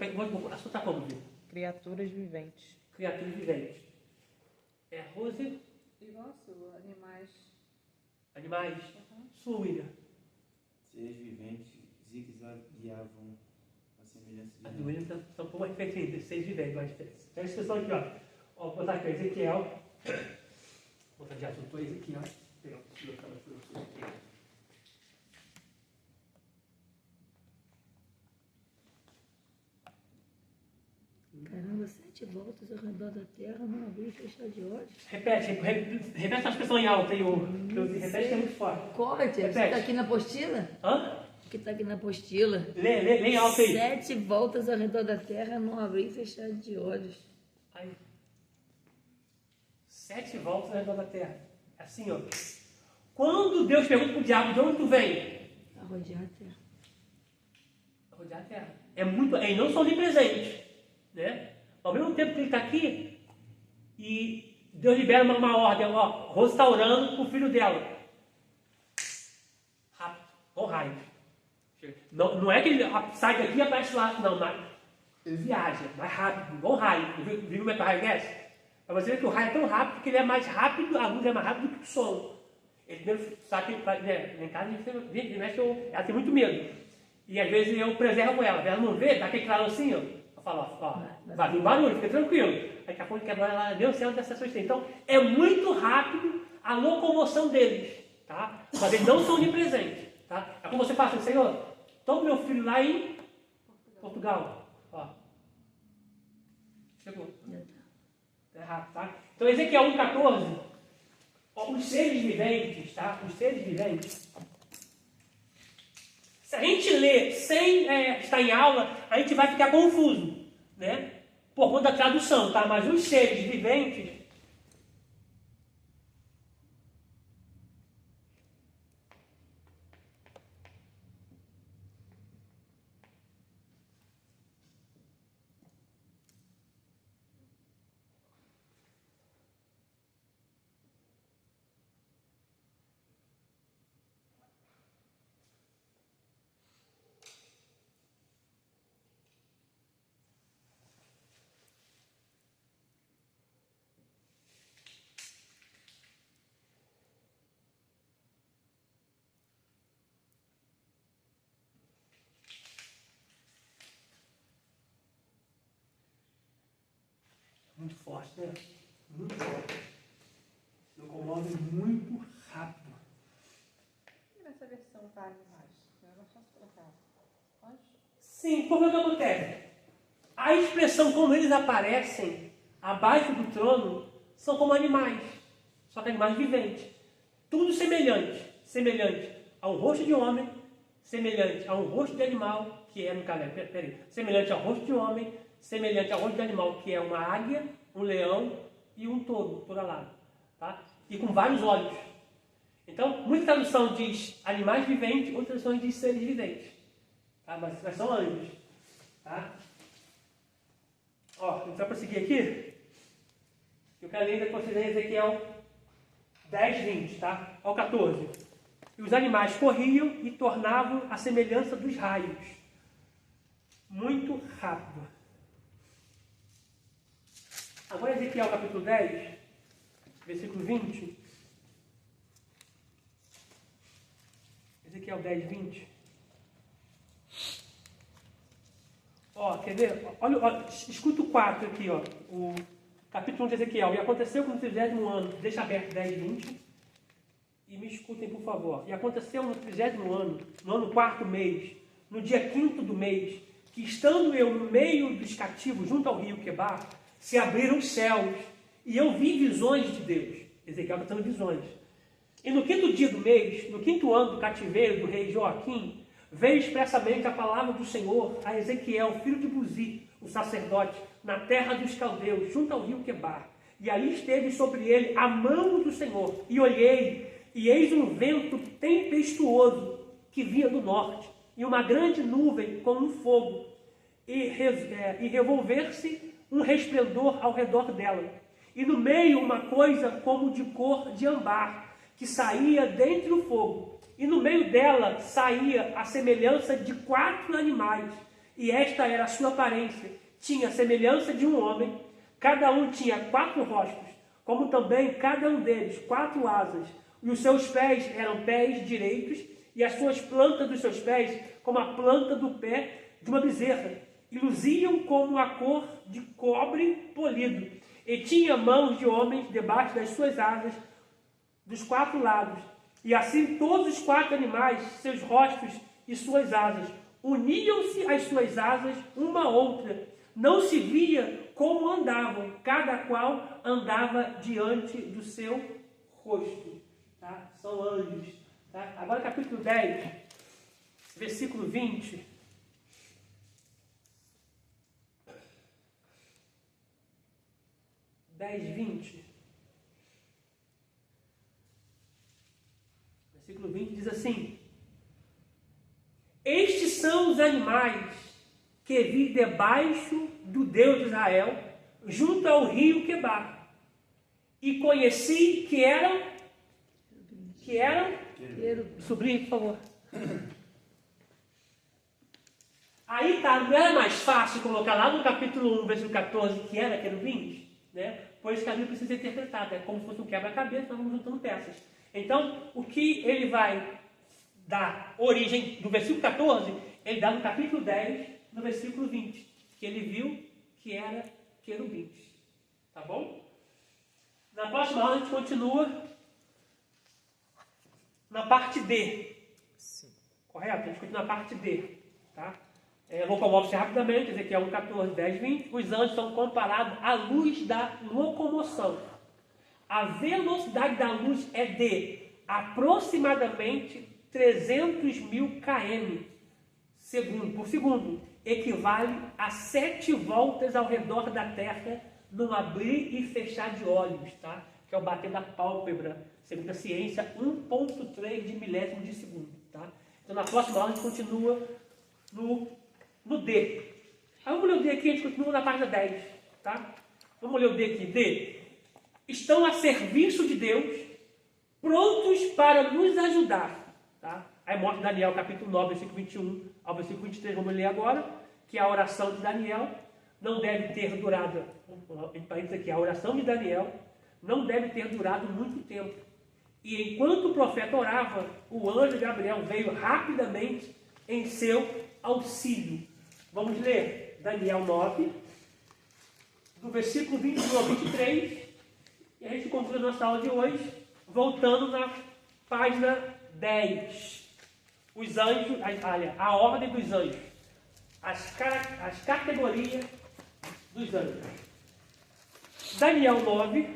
Speaker 1: assuntar como, viu?
Speaker 3: Criaturas viventes.
Speaker 1: Criaturas viventes. Rose?
Speaker 4: Igual a sua, animais.
Speaker 1: Animais? Sua, William.
Speaker 5: Seres viventes zigue-zagueavam a semelhança
Speaker 1: A
Speaker 5: de
Speaker 1: do William está um pouco mais diferente ainda, seres viventes, mais diferente. Pega a expressão aqui, ó. Vou botar aqui, Ezequiel. Vou botar de azul, tô Ezequiel. Pegar o meu aqui.
Speaker 2: Caramba, 7 voltas ao redor da Terra, não abrir e fechar de olhos.
Speaker 1: Repete a expressão em alta aí, repete que é muito forte.
Speaker 2: Córdia, você
Speaker 1: Repete.
Speaker 2: está aqui na apostila?
Speaker 1: Hã?
Speaker 2: Que está aqui na apostila.
Speaker 1: Lê em alta aí.
Speaker 2: 7 voltas ao redor da Terra, não abrir e fechar de olhos.
Speaker 1: Aí. 7 voltas ao redor da Terra. Assim, ó. Quando Deus pergunta pro diabo, de onde tu vem?
Speaker 2: A rodear a Terra.
Speaker 1: Rodear a Terra. É muito. Eles não são onipresentes, né? Ao mesmo tempo que ele está aqui, e Deus libera uma ordem, ó, Rose está orando pro filho dela. Rápido, com raio. Não é que ele sai daqui e aparece lá, não, mas ele viaja mais rápido, igual raio. Viu como é que o raio desce? Para você ver que o raio é tão rápido que ele é mais rápido, a luz é mais rápida do que o som. Ele mesmo sabe que né, em casa ela tem muito medo. E às vezes eu preservo ela. Ela não vê, dá aquele clarão assim, ó. Eu falo, ó, vai vir barulho, fica tranquilo. Daqui a pouco quebra ela, Deus céu dessa sua. Então é muito rápido a locomoção deles, tá? Mas eles não são onipresentes, tá? É como você fala assim, Senhor, toma meu filho lá em Portugal. Ó. Chegou. É rápido, tá? Então Ezequiel 1,14. Os seres viventes, tá? Os seres viventes. Se a gente lê sem estar em aula, a gente vai ficar confuso, né? Por conta da tradução, tá? Mas os seres viventes. Muito forte, né? Muito forte. Se locomove muito rápido.
Speaker 4: E nessa versão para animais? Não é mais fácil colocar anjos?
Speaker 1: Sim, porque o que acontece? A expressão como eles aparecem abaixo do trono são como animais, só que animais viventes. Tudo semelhante, semelhante a um rosto de homem, semelhante a um rosto de animal, que é, no caso, semelhante ao rosto de homem, semelhante ao rosto de animal, que é uma águia, um leão e um touro, touro alado, tá? E com vários olhos. Então, muita tradução diz animais viventes, outra tradução diz seres viventes, tá? Mas são anjos, tá? Ó, a gente vai prosseguir aqui. Eu quero ler com vocês Ezequiel 10, 20, tá? Ao 14. E os animais corriam e tornavam a semelhança dos raios. Muito rápido. Agora Ezequiel capítulo 10, versículo 20. Ezequiel 10, 20. Ó, quer ver? Olha, escuta o 4 aqui, ó. O capítulo 1 de Ezequiel. E aconteceu que no 30º ano, deixa aberto 10, 20. E me escutem, por favor. E aconteceu no 30º ano, no ano 4º mês, no dia 5º do mês, que estando eu no meio dos cativos, junto ao rio Quebar, se abriram os céus, e eu vi visões de Deus. Ezequiel está tendo visões. E no 5º dia do mês, no 5º ano do cativeiro do rei Joaquim, veio expressamente a palavra do Senhor a Ezequiel, filho de Buzi, o sacerdote, na terra dos caldeus, junto ao rio Quebar. E ali esteve sobre ele a mão do Senhor. E olhei, e eis um vento tempestuoso que vinha do norte, e uma grande nuvem como um fogo, e revolver-se um resplendor ao redor dela. E no meio uma coisa como de cor de ambar, que saía dentre o fogo. E no meio dela saía a semelhança de 4 animais, e esta era a sua aparência. Tinha a semelhança de um homem, cada um tinha 4 rostos, como também cada um deles 4 asas, e os seus pés eram pés direitos, e as suas plantas dos seus pés como a planta do pé de uma bezerra, e luziam como a cor de cobre polido, e tinha mãos de homens debaixo das suas asas, dos 4 lados. E assim todos os 4 animais, seus rostos e suas asas, uniam-se as suas asas uma a outra. Não se via como andavam, cada qual andava diante do seu rosto. Tá? São anjos. Tá? Agora capítulo 10, versículo 20. Versículo 20 diz assim: estes são os animais que vi debaixo do Deus de Israel, junto ao rio Quebar, e conheci que eram sobrinho, por favor. Aí tá, não era mais fácil colocar lá no capítulo 1, versículo 14, que era querubins, né? Pois que a Bíblia precisa ser interpretada, é como se fosse um quebra-cabeça, nós vamos juntando peças. Então, o que ele vai dar origem do versículo 14, ele dá no capítulo 10, no versículo 20, que ele viu que era querubins. Tá bom? Na próxima aula a gente continua na parte D.
Speaker 3: Sim.
Speaker 1: Correto? A gente continua na parte D. Tá? Locomove-se rapidamente, Ezequiel 1, 14, 10, 20. Os anjos são comparados à luz da locomoção. A velocidade da luz é de aproximadamente 300 mil km por segundo. Equivale a 7 voltas ao redor da Terra num abrir e fechar de olhos, tá? Que é o bater da pálpebra, segundo a ciência, 1,3 de milésimo de segundo. Tá? Então na próxima aula a gente continua no D. Aí vamos ler o D aqui, a gente continua na página 10. Tá? Vamos ler o D aqui. D. Estão a serviço de Deus, prontos para nos ajudar. Tá? Aí mostra Daniel capítulo 9, versículo 21 ao versículo 23, vamos ler agora, que a oração de Daniel não deve ter durado, em parênteses aqui, a oração de Daniel não deve ter durado muito tempo. E enquanto o profeta orava, o anjo Gabriel veio rapidamente em seu auxílio. Vamos ler Daniel 9, do versículo 21 ao 23, e a gente conclui a nossa aula de hoje, voltando na página 10. Os anjos, a ordem dos anjos, as categorias dos anjos. Daniel 9,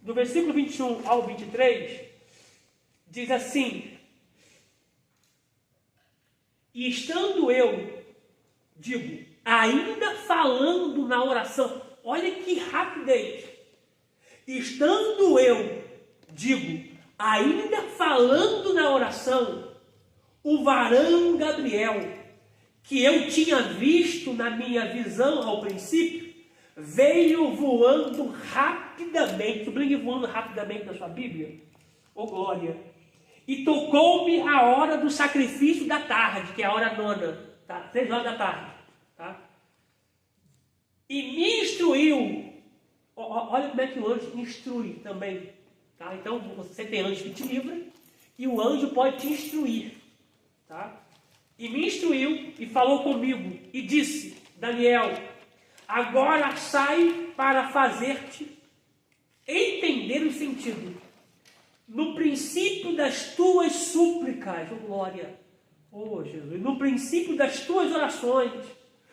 Speaker 1: do versículo 21 ao 23, diz assim: e estando eu, digo, ainda falando na oração, olha que rapidez, estando eu, digo, ainda falando na oração, o varão Gabriel, que eu tinha visto na minha visão ao princípio, veio voando rapidamente, sublinhe voando rapidamente na sua Bíblia, ô glória, e tocou-me a hora do sacrifício da tarde, que é a hora nona, tá? 3 horas da tarde, tá? E me instruiu, olha como é que o anjo instrui também, tá? Então você tem anjo que te livra, e o anjo pode te instruir, tá? E me instruiu e falou comigo e disse: Daniel, agora sai para fazer-te entender o sentido. No princípio das tuas súplicas, oh glória, oh Jesus, no princípio das tuas orações,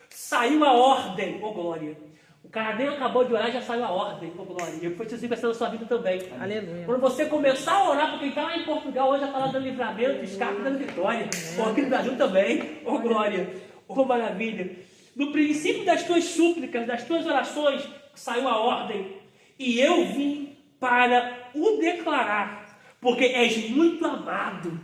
Speaker 1: saiu a ordem, oh glória. O cara nem acabou de orar e já saiu a ordem, oh glória. E foi assim pensando na sua vida também.
Speaker 3: Aleluia.
Speaker 1: Quando você começar a orar, porque está lá em Portugal, hoje a palavra do livramento, escape da vitória. Ou aqui no Brasil também, oh glória, oh maravilha. No princípio das tuas súplicas, das tuas orações, saiu a ordem. E eu vim para o declarar, porque és muito amado.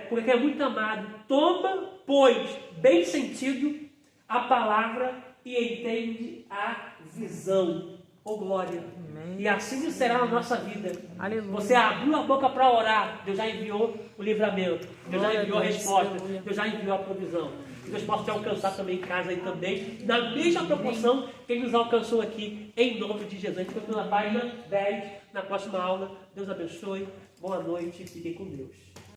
Speaker 1: Porque é muito amado. Toma, pois, bem sentido a palavra e entende a visão. Oh glória. Amém. E assim será na nossa vida. Aleluia. Você abriu a boca para orar, Deus já enviou o livramento, Deus já enviou a resposta, Deus já enviou a provisão. Que Deus possa te alcançar também em casa aí também, na mesma proporção que Ele nos alcançou aqui, em nome de Jesus. A gente continua na página 10, na próxima aula. Deus abençoe, boa noite, fiquem com Deus.